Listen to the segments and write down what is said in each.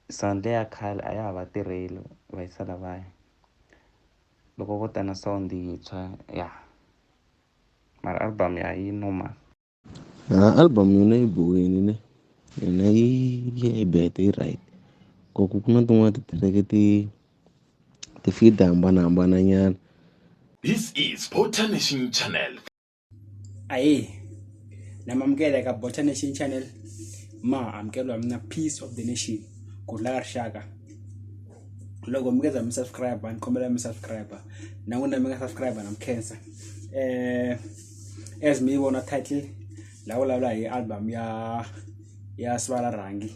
sound leya khale a ya ha va tirheli va yisa lavaya loko vo ta na sound yintshwa ya mara album ya yi normal. Album yona yi bohini ne yona yi bete yi right ku na tin'wana titireke ti fit hambanahambana. This is Bota Nation Channel. Aye, namamkela ka Bota Nation Channel. Ma amkelwa mina Peace of the Nation kudla rishaka. Logo mkeza msubscriber nikhomela msubscriber nangona mnga subscriber namkhensa. As me wona title la hi album ya Swala Rangi.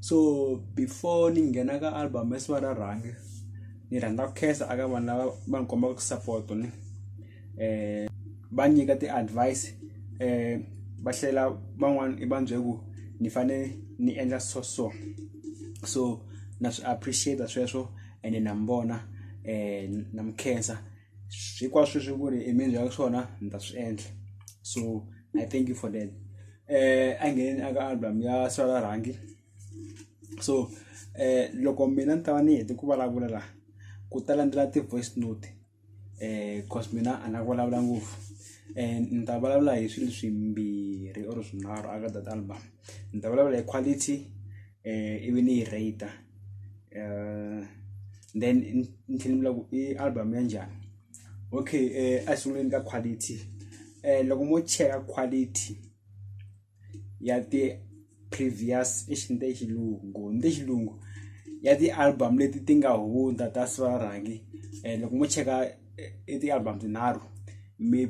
So before ningena ka album ya Swala Rangi ni rhandza ku khensa aka vanhu lava va nikomba ku support ni va nyika ti advice va hlela van'wana i va byela ni fane ni endla so na swi appreciate sweswo ene na mbona na mkhensa hinkwaswo swi ku ri mi byela swona ni ta swi endla, so I thank you for that. A ngheni aka album ya Swala Rangi. So loko mina ni ta va ni hete ku vulavula la ku ta landzela ti voice note cause mina a na vulavula ngopfu ni ta vulavula hi swilo swimbirhi or swinharhu aka that album. Ni ta vulavula hi quality ivi ni yi rate then ni tlhela ni vula ku i album ya njhani. Okay, a sunguleni ka quality loko mo cheka quality ya ti previous xilungu ya ti album leti ti nga hundza ta Swala Rangi loko mo cheka ti album tinharhu mi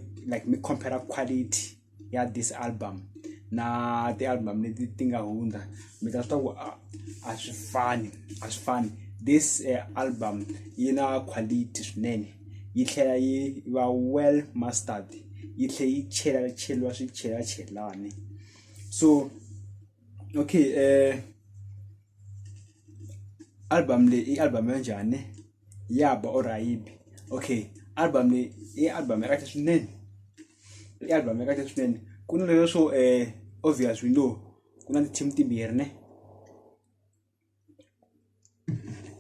compare quality ya this album na ti album leti ti nga hundza mi ta swi ku a swi fani. This album yi na quality swinene, yi tlhela yi va well mastered, yi tlhela yi cheriwa swichelachelani. So okay, album le album ya njhani ya ba orayibi. Okay, album le album ya kahle swinene, i album ya kahle swinene. Ku na leswo obvious we know ku na team timbirhi ne,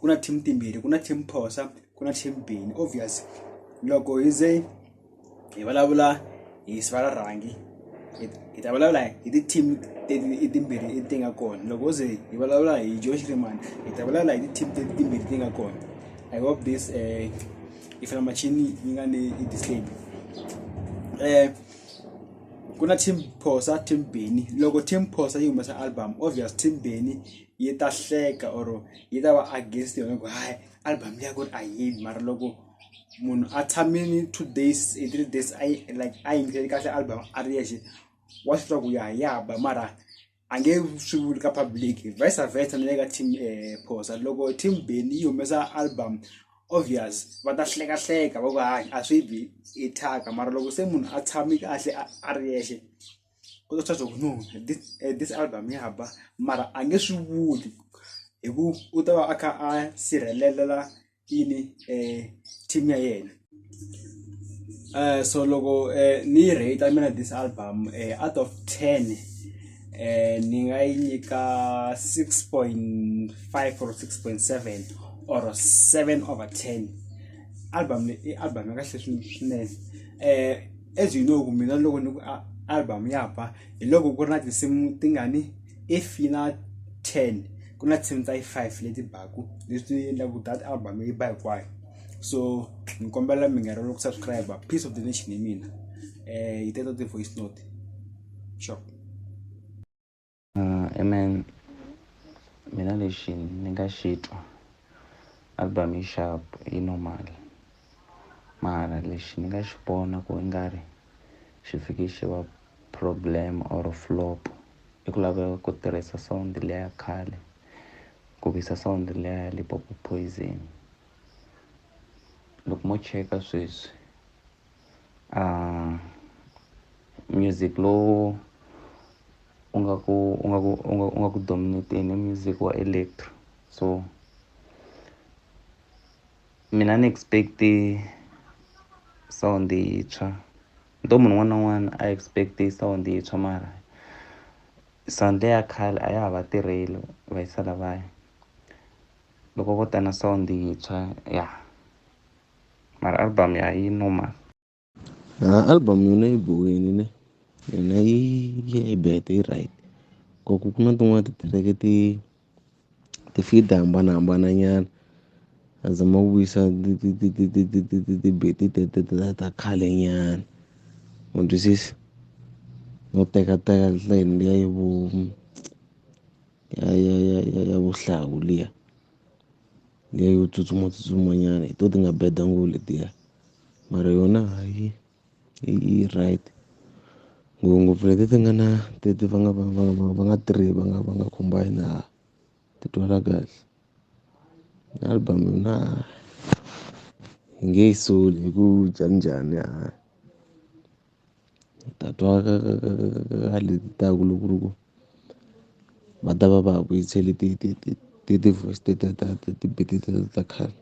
ku na team timbirhi, ku na team Phosa ku na team Beni. Obvious loko hi ze hi vulavula hi Swala Rangi hi ta vulavula hi ti team timbirhi ti nga kona. Loko ze hi vulavula hi Josh Rimani hi ta vulavula hi ti team timbirhi ti nga kona. I hope this if machini yi nga ni display ku na team Phosa team Beni. Loko team Phosa yi humesa album, obvious team Beni yi ta hleka or yi ta va against yona ku hayi album ya ku a yi. Mara loko munhu a tshamini 2 days 3 days I yingiseli kahle album a ri yexe wa swi tiva ku ya ba, mara a nge swi vuli ka public. Vice versa na le ka team Phosa, loko team Beni yi humesa album obvious va ta hleka va ku hayi a swi bi i thaka. Mara loko se munhu a tshami kahle a ri yexe ku ta ku no this album ya ba, mara a nge swi vuli hi ku u ta va a kha a sirhelela ini team ya yena. So loko ni rate mina this album out of 10 ni nga yi nyika 6.5 or 6.7 or 7/10. Album ya kahle swinene. As you know mina loko ni album ya ba hi loko ku ri na tinsimu tingani, if yi na 10 ku na tinsimu ta 5 leti baku leswi endlaku that album yi ba hinkwayo. So ni kombela mi nga rivali ku subscribe Peace of the Nation hi mina yi teta ti voice note sure. Amen. Mina lexi ni nga xi twa album yi sharp yi normal, mara lexi ni nga xi vona ku i nga ri xi fike xi va problem or flop i ku laveka ku tirhisa sound leya ya khale ku visa sound leya ya Limpopo Poison. Loko mo cheka sweswi music lowu u nga ku dominate music wa electro. So mina ni expect sound yintshwa, nto munhu un'wana na un'wana a expect sound yintshwa, mara sound leya khale a ya ha va tirheli va yisa lavaya loko vo ta na sound yintshwa ya mara album ya yi normal. Album yona yi bohini ne yona yi bete yi right ku na tin'wana titireke ti-feed to hambanahambanyana a zama vuyisa ti-beat ta khale nyana ma twisisa no tekateka line liya ya vuhlalu liya yo tsutsuma nyana hi to ti nga beda ngopfu letiya mara yona yi right ngopfungopfu leti ti nga na teti va nga three va nga combine ti twala kahle. Album yona hi nge yi soli hi ku njhaninjhani ta twa ka leti ta ku loko ku ri ku va ta va ha vuyisele ti-voice ta ti-beat ta khale.